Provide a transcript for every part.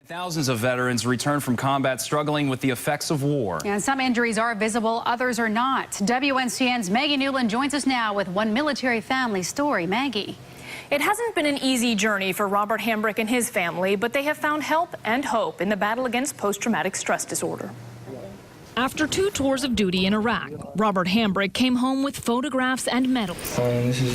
Thousands of veterans return from combat struggling with the effects of war. And some injuries are visible, others are not. WNCN's Maggie Newland joins us now with one military family story. Maggie. It hasn't been an easy journey for Robert Hambrick and his family, but they have found help and hope in the battle against post-traumatic stress disorder. After 2 tours of duty in Iraq, Robert Hambrick came home with photographs and medals. This is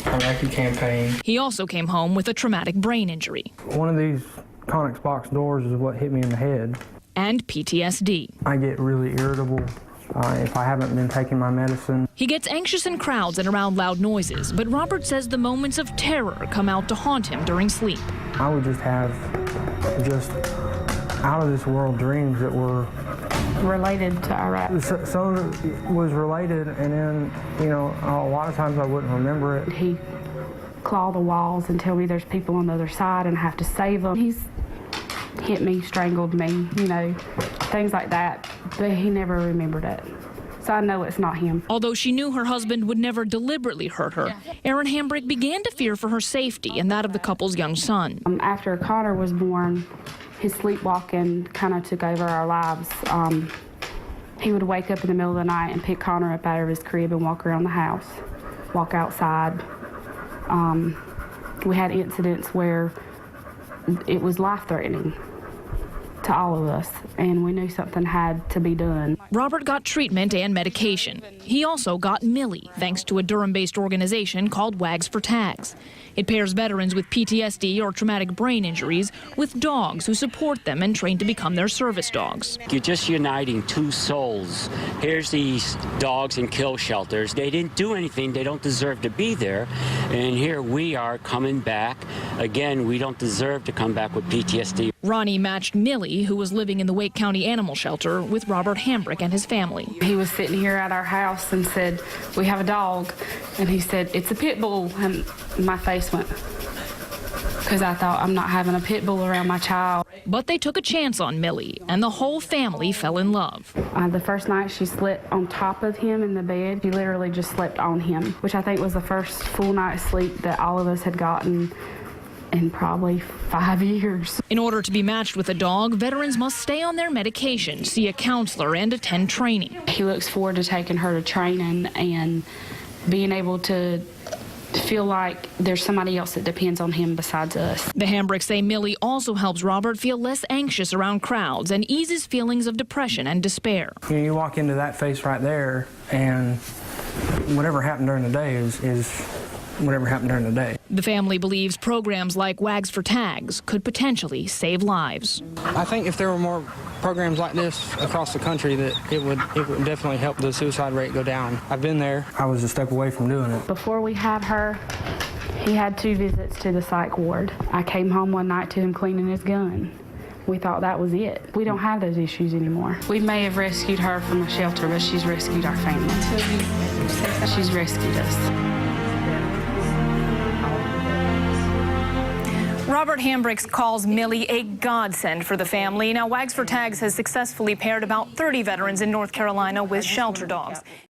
the Iraqi campaign. He also came home with a traumatic brain injury. One of these Conex box doors is what hit me in the head. And PTSD. I get really irritable if I haven't been taking my medicine. He gets anxious in crowds and around loud noises, but Robert says the moments of terror come out to haunt him during sleep. I would just have out of this world dreams that were related to Iraq. Some of it was related, and then, you know, a lot of times I wouldn't remember it. He claw the walls and tell me there's people on the other side and I have to save them. He's hit me, strangled me, you know, things like that, but he never remembered it. So I know it's not him. Although she knew her husband would never deliberately hurt her, Erin Hambrick began to fear for her safety and that of the couple's young son. After Connor was born, his sleepwalking kind of took over our lives. He would wake up in the middle of the night and pick Connor up out of his crib and walk around the house, walk outside. We had incidents where it was life-threatening to all of us, and we knew something had to be done. Robert got treatment and medication. He also got Millie, thanks to a Durham-based organization called WAGs for Tags. It pairs veterans with PTSD or traumatic brain injuries with dogs who support them and train to become their service dogs. You're just uniting 2 souls. Here's these dogs in kill shelters. They didn't do anything. They don't deserve to be there. And here we are coming back. Again, we don't deserve to come back with PTSD. Ronnie matched Millie, who was living in the Wake County Animal Shelter, with Robert Hambrick and his family. He was sitting here at our house and said, "We have a dog," and he said, "It's a pit bull," and my face went, because I thought, I'm not having a pit bull around my child. But they took a chance on Millie, and the whole family fell in love. The first night she slept on top of him in the bed. She literally just slept on him, which I think was the first full night's sleep that all of us had gotten in probably 5 years. In order to be matched with a dog, veterans must stay on their medication, see a counselor, and attend training. He looks forward to taking her to training and being able to feel like there's somebody else that depends on him besides us. The Hambricks say Millie also helps Robert feel less anxious around crowds and eases feelings of depression and despair. You know, you walk into that face right there, and whatever happened during the day is whatever happened during the day. The family believes programs like WAGs for Tags could potentially save lives. I think if there were more programs like this across the country, that it would definitely help the suicide rate go down. I've been there. I was a step away from doing it. Before we had her, he had 2 visits to the psych ward. I came home one night to him cleaning his gun. We thought that was it. We don't have those issues anymore. We may have rescued her from a shelter, but she's rescued our family. She's rescued us. Robert Hambrick calls Millie a godsend for the family. Now, WAGs for Tags has successfully paired about 30 veterans in North Carolina with shelter dogs.